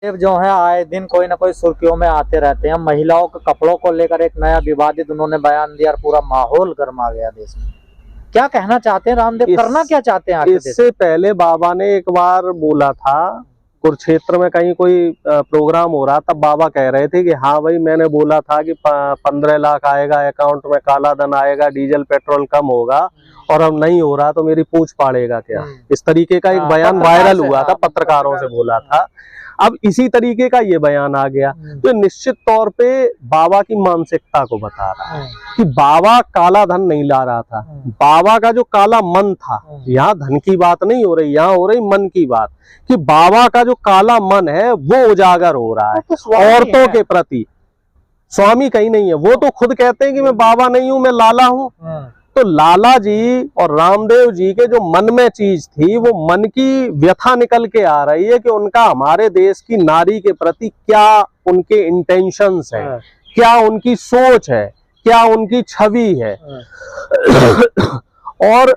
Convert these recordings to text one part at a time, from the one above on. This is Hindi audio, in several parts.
देव जो है आए दिन कोई ना कोई सुर्खियों में आते रहते हैं। महिलाओं के कपड़ों को लेकर एक नया विवादित उन्होंने बयान दिया और पूरा माहौल गर्मा गया देश में। क्या कहना चाहते हैं रामदेव, करना क्या चाहते हैं आगे? इससे पहले बाबा ने एक बार बोला था, कुरुक्षेत्र में कहीं कोई प्रोग्राम हो रहा, तब बाबा कह रहे थे कि हाँ भाई मैंने बोला था कि 15 लाख आएगा अकाउंट में, काला धन आएगा, डीजल पेट्रोल कम होगा, और अब नहीं हो रहा तो मेरी पूंछ पाड़ेगा क्या। इस तरीके का एक बयान वायरल हुआ था, पत्रकारों से बोला था। अब इसी तरीके का ये बयान आ गया, तो निश्चित तौर पे बाबा की मानसिकता को बता रहा है कि बाबा काला धन नहीं ला रहा था। बाबा का जो काला मन था, यहाँ धन की बात नहीं हो रही, यहाँ हो रही मन की बात, कि बाबा का जो काला मन है वो उजागर हो रहा है औरतों के प्रति। स्वामी कहीं नहीं है, वो तो खुद कहते हैं कि मैं बाबा नहीं हूं, मैं लाला हूं। तो लाला जी और रामदेव जी के जो मन में चीज थी, वो मन की व्यथा निकल के आ रही है कि उनका हमारे देश की नारी के प्रति क्या उनके इंटेंशंस है, क्या उनकी सोच है, क्या उनकी छवि है। और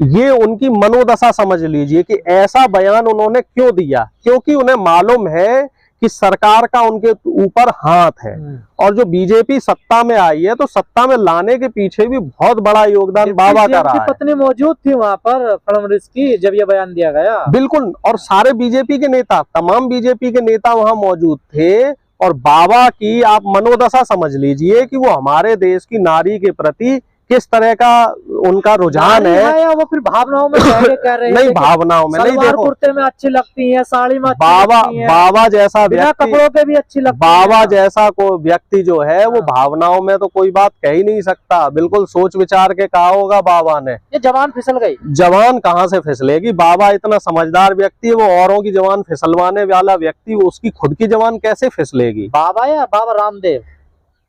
ये उनकी मनोदशा समझ लीजिए कि ऐसा बयान उन्होंने क्यों दिया, क्योंकि उन्हें मालूम है कि सरकार का उनके ऊपर हाथ है, और जो बीजेपी सत्ता में आई है तो सत्ता में लाने के पीछे भी बहुत बड़ा योगदान बाबा का रहा है। पत्नी मौजूद थी वहां पर फडणवीस की जब ये बयान दिया गया। बिल्कुल, और सारे बीजेपी के नेता, तमाम बीजेपी के नेता वहां मौजूद थे। और बाबा की आप मनोदशा समझ लीजिए कि वो हमारे देश की नारी के प्रति किस तरह का उनका रुझान है। या वो फिर भावनाओं में कह रहे हैं? नहीं, भावनाओं में नहीं। देखो, कुर्ते में अच्छी लगती हैं, साड़ी में बाबा जैसा व्यक्ति, कपड़ों पे भी अच्छी लगती है। बाबा जैसा को व्यक्ति जो है वो भावनाओं में तो कोई बात कह ही नहीं सकता। बिल्कुल सोच विचार के कहा होगा बाबा ने। ये जवान फिसल गई। जवान कहाँ से फिसलेगी? बाबा इतना समझदार व्यक्ति है, वो औरों की जवान फिसलवाने वाला व्यक्ति, उसकी खुद की जवान कैसे फिसलेगी? बाबा या बाबा रामदेव?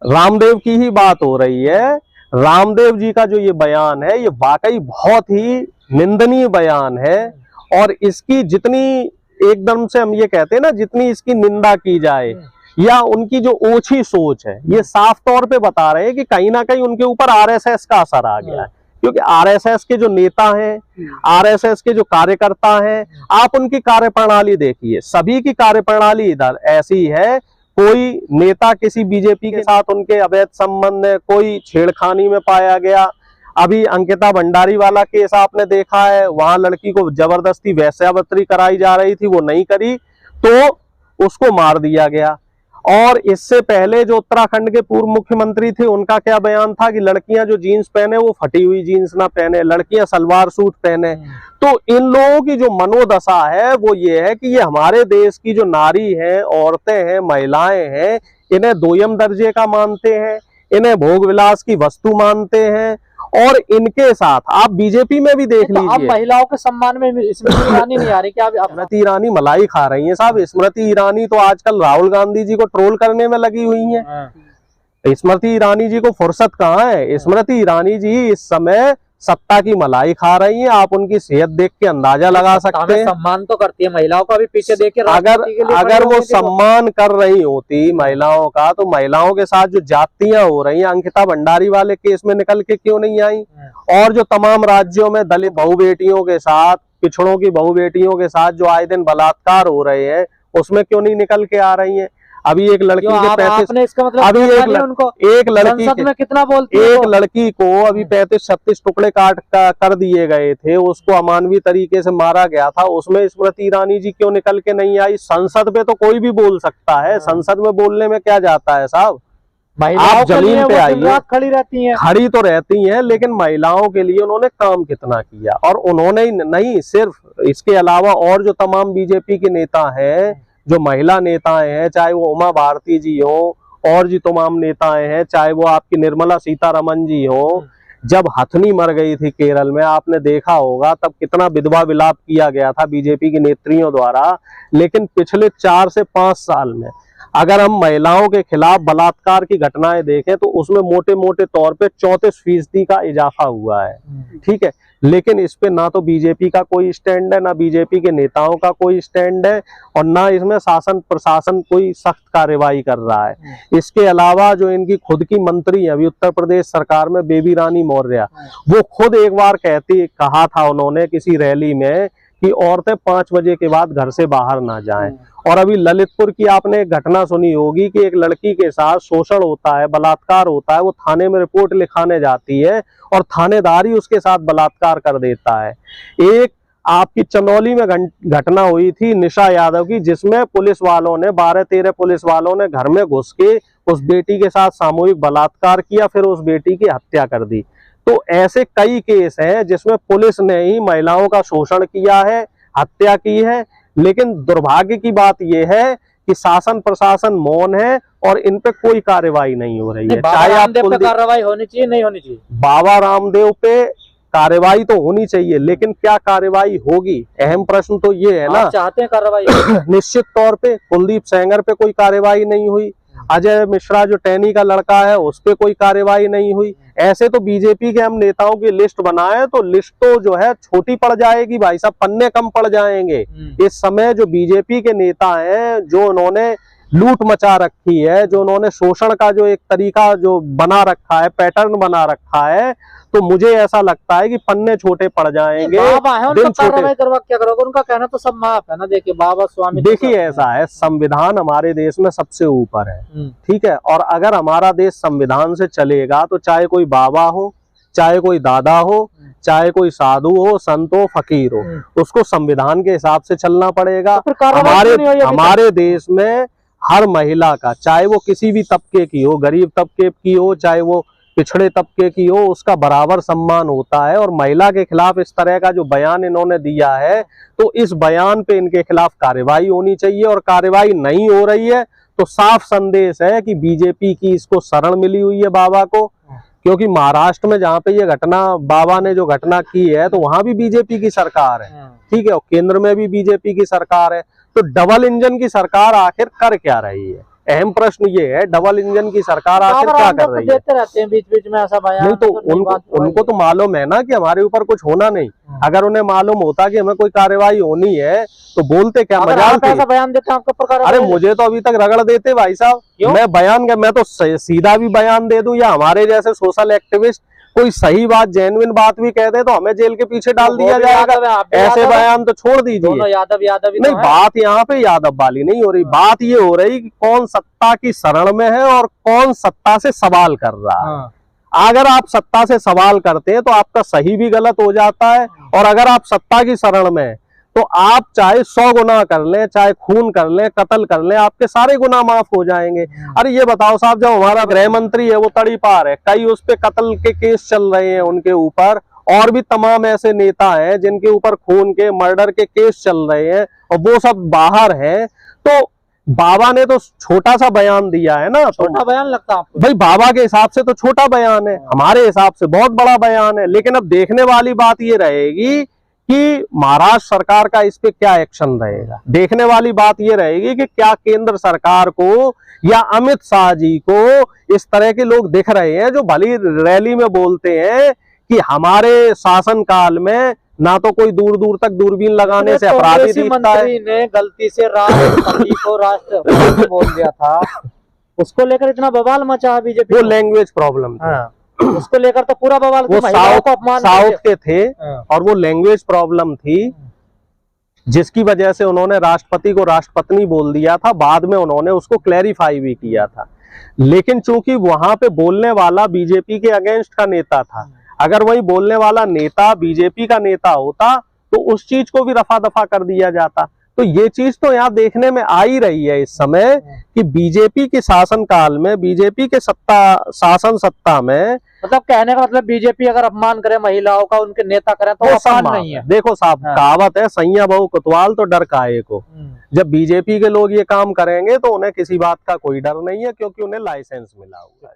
रामदेव की ही बात हो रही है। रामदेव जी का जो ये बयान है, ये वाकई बहुत ही निंदनीय बयान है। और इसकी जितनी, एकदम से हम ये कहते हैं ना, जितनी इसकी निंदा की जाए या उनकी जो ओछी सोच है, ये साफ तौर पे बता रहे हैं कि कहीं ना कहीं उनके ऊपर आरएसएस का असर आ गया है। क्योंकि आरएसएस के जो नेता हैं, आरएसएस के जो कार्यकर्ता हैं, आप उनकी कार्यप्रणाली देखिए, सभी की कार्यप्रणाली इधर ऐसी है। कोई नेता किसी बीजेपी के साथ उनके अवैध संबंध है, कोई छेड़खानी में पाया गया। अभी अंकिता भंडारी वाला केस आपने देखा है, वहां लड़की को जबरदस्ती वेश्यावृत्ति कराई जा रही थी, वो नहीं करी तो उसको मार दिया गया। और इससे पहले जो उत्तराखंड के पूर्व मुख्यमंत्री थे, उनका क्या बयान था कि लड़कियां जो जीन्स पहने वो फटी हुई जीन्स ना पहने, लड़कियां सलवार सूट पहने। तो इन लोगों की जो मनोदशा है वो ये है कि ये हमारे देश की जो नारी है, औरतें हैं, महिलाएं हैं, इन्हें दोयम दर्जे का मानते हैं, इन्हें भोग विलास की वस्तु मानते हैं। और इनके साथ आप बीजेपी में भी देख लीजिए, अब महिलाओं के सम्मान में स्मृति ईरानी नहीं आ रही क्या? स्मृति ईरानी मलाई खा रही है साहब। स्मृति ईरानी तो आजकल राहुल गांधी जी को ट्रोल करने में लगी हुई है। स्मृति ईरानी जी को फुर्सत कहाँ है? स्मृति ईरानी जी इस समय सत्ता की मलाई खा रही हैं। आप उनकी सेहत देख के अंदाजा लगा सकते हैं। सम्मान तो करती है महिलाओं का भी, पीछे देख के अगर वो सम्मान कर रही होती महिलाओं का, तो महिलाओं के साथ जो जातियां हो रही हैं, अंकिता भंडारी वाले केस में निकल के क्यों नहीं आई? और जो तमाम राज्यों में दलित बहु बेटियों के साथ, पिछड़ों की बहु बेटियों के साथ जो आए दिन बलात्कार हो रहे हैं, उसमें क्यों नहीं निकल के आ रही है? अभी एक लड़की के 35, अभी एक लड़की में कितना बोलती है, एक लड़की को अभी 35-36 टुकड़े काट कर दिए गए थे, उसको अमानवीय तरीके से मारा गया था। उसमें स्मृति ईरानी जी क्यों निकल के नहीं आई? संसद में तो कोई भी बोल सकता है, संसद में बोलने में क्या जाता है साहब? आप जमीन पे आइए, खड़ी रहती हैं। खड़ी तो रहती हैं, लेकिन महिलाओं के लिए उन्होंने काम कितना किया। और उन्होंने नहीं, सिर्फ इसके अलावा और जो तमाम बीजेपी के नेता हैं, जो महिला नेताएं हैं, चाहे वो उमा भारती जी हो और जी तमाम नेताएं हैं, चाहे वो आपकी निर्मला सीतारमन जी हो, जब हथनी मर गई थी केरल में, आपने देखा होगा तब कितना विधवा विलाप किया गया था बीजेपी की नेत्रियों द्वारा। लेकिन पिछले 4 से 5 साल में अगर हम महिलाओं के खिलाफ बलात्कार की घटनाएं देखें तो उसमें मोटे मोटे तौर पे 34% का इजाफा हुआ है। ठीक है, लेकिन इस पे ना तो बीजेपी का कोई स्टैंड है, ना बीजेपी के नेताओं का कोई स्टैंड है, और ना इसमें शासन प्रशासन कोई सख्त कार्रवाई कर रहा है। इसके अलावा जो इनकी खुद की मंत्री है अभी उत्तर प्रदेश सरकार में, बेबी रानी मौर्य, वो खुद एक बार कहा था उन्होंने किसी रैली में कि औरतें 5 बजे के बाद घर से बाहर ना जाएं। और अभी ललितपुर की आपने एक घटना सुनी होगी कि एक लड़की के साथ शोषण होता है, बलात्कार होता है, वो थाने में रिपोर्ट लिखाने जाती है और थानेदार ही उसके साथ बलात्कार कर देता है। एक आपकी चंदौली में घटना हुई थी निशा यादव की, जिसमें पुलिस वालों ने 12-13 पुलिस वालों ने घर में घुस के उस बेटी के साथ सामूहिक बलात्कार किया, फिर उस बेटी की हत्या कर दी। तो ऐसे कई केस हैं जिसमें पुलिस ने ही महिलाओं का शोषण किया है, हत्या की है। लेकिन दुर्भाग्य की बात यह है कि शासन प्रशासन मौन है और इन पे कोई कार्रवाई नहीं हो रही है। चाहे आप कार्रवाई होनी चाहिए, नहीं होनी चाहिए। बाबा रामदेव पे कार्रवाई तो होनी चाहिए, लेकिन क्या कार्रवाई होगी, अहम प्रश्न तो ये है ना। आप चाहते हैं कार्रवाई? निश्चित तौर पे कुलदीप सेंगर पे कोई कार्रवाई नहीं हुई, अजय मिश्रा जो टैनी का लड़का है उस पे कोई कार्रवाई नहीं हुई। ऐसे तो बीजेपी के हम नेताओं की लिस्ट बनाए तो लिस्ट तो जो है छोटी पड़ जाएगी भाई साहब, पन्ने कम पड़ जाएंगे। इस समय जो बीजेपी के नेता हैं, जो उन्होंने लूट मचा रखी है, जो उन्होंने शोषण का जो एक तरीका जो बना रखा है, पैटर्न बना रखा है, तो मुझे ऐसा लगता है कि पन्ने छोटे पड़ जाएंगे। दिन कार्रवाई करवा क्या करोगे? उनका कहना तो सब माफ है ना। देखिए बाबा स्वामी, देखिए ऐसा है, संविधान हमारे देश में सबसे ऊपर है, ठीक है। और अगर हमारा देश संविधान से चलेगा तो चाहे कोई बाबा हो, चाहे कोई दादा हो, चाहे कोई साधु हो, संत हो, फकीर हो, उसको संविधान के हिसाब से चलना पड़ेगा। हमारे देश में हर महिला का, चाहे वो किसी भी तबके की हो, गरीब तबके की हो, चाहे वो पिछड़े तबके की हो, उसका बराबर सम्मान होता है। और महिला के खिलाफ इस तरह का जो बयान इन्होंने दिया है, तो इस बयान पे इनके खिलाफ कार्रवाई होनी चाहिए। और कार्रवाई नहीं हो रही है तो साफ संदेश है कि बीजेपी की इसको शरण मिली हुई है बाबा को। क्योंकि महाराष्ट्र में जहाँ पे ये घटना बाबा ने जो घटना की है, तो वहां भी बीजेपी की सरकार है, ठीक है, और केंद्र में भी बीजेपी की सरकार है। तो डबल इंजन की सरकार आखिर कर क्या रही है? अहम प्रश्न ये है, डबल इंजन की सरकार आखिर क्या कर रही है? देते रहते हैं बीच बीच में ऐसा बयान। नहीं तो उनको तो मालूम है ना कि हमारे ऊपर कुछ होना नहीं। अगर उन्हें मालूम होता कि हमें कोई कार्रवाई होनी है तो बोलते क्या, मजाक ऐसा बयान देते हैं आपके ऊपर? अरे मुझे तो अभी तक रगड़ देते भाई साहब। मैं तो सीधा भी बयान दे दूं, या हमारे जैसे सोशल एक्टिविस्ट कोई सही बात, जेन्युइन बात भी कहते तो हमें जेल के पीछे डाल दिया जाएगा। ऐसे बयान तो छोड़ दीजिए। यादव नहीं, बात यहाँ पे यादव वाली नहीं हो रही, बात ये हो रही कि कौन सत्ता की शरण में है और कौन सत्ता से सवाल कर रहा है। अगर आप सत्ता से सवाल करते हैं तो आपका सही भी गलत हो जाता है, और अगर आप सत्ता की शरण में तो आप चाहे 100 गुनाह कर लें, चाहे खून कर लें, कत्ल कर लें, आपके सारे गुनाह माफ हो जाएंगे। अरे ये बताओ साहब, जब हमारा गृह मंत्री है वो तड़ीपार है, कई उस पे कत्ल के केस चल रहे हैं उनके ऊपर, और भी तमाम ऐसे नेता हैं जिनके ऊपर खून के, मर्डर के केस चल रहे हैं, और वो सब बाहर हैं। तो बाबा ने तो छोटा सा बयान दिया है ना। छोटा बयान लगता है आपको? भाई बाबा के हिसाब से तो छोटा बयान है, हमारे हिसाब से बहुत बड़ा बयान है। लेकिन अब देखने वाली बात ये रहेगी कि महाराष्ट्र सरकार का इस पे क्या एक्शन रहेगा। देखने वाली बात ये रहेगी कि क्या केंद्र सरकार को या अमित शाह जी को इस तरह के लोग दिख रहे हैं जो भली रैली में बोलते हैं कि हमारे शासन काल में ना तो कोई दूर दूर तक दूरबीन लगाने से अपराधी दिखता है। मंत्री ने गलती से राष्ट्रपति को राष्ट्रपति बोल दिया था, उसको लेकर इतना बवाल मचा बीजेपी। वो लैंग्वेज प्रॉब्लम था, उसको लेकर तो पूरा बवाल। वो साउथ के थे और वो लैंग्वेज प्रॉब्लम थी, जिसकी वजह से उन्होंने राष्ट्रपति को राष्ट्रपत्नी बोल दिया था। बाद में उन्होंने उसको क्लैरिफाई भी किया था। लेकिन चूंकि वहां पे बोलने वाला बीजेपी के अगेंस्ट का नेता था, अगर वही बोलने वाला नेता बीजेपी का नेता होता तो उस चीज को भी रफा दफा कर दिया जाता। तो ये चीज तो यहाँ देखने में आ ही रही है इस समय कि बीजेपी के शासन काल में, बीजेपी के शासन सत्ता में, मतलब कहने का मतलब बीजेपी अगर अपमान करे महिलाओं का, उनके नेता करें तो अपमान नहीं है। देखो साहब, कहावत है, सैया बहु कोतवाल तो डर काहे को। जब बीजेपी के लोग ये काम करेंगे तो उन्हें किसी बात का कोई डर नहीं है, क्योंकि उन्हें लाइसेंस मिला हुआ है।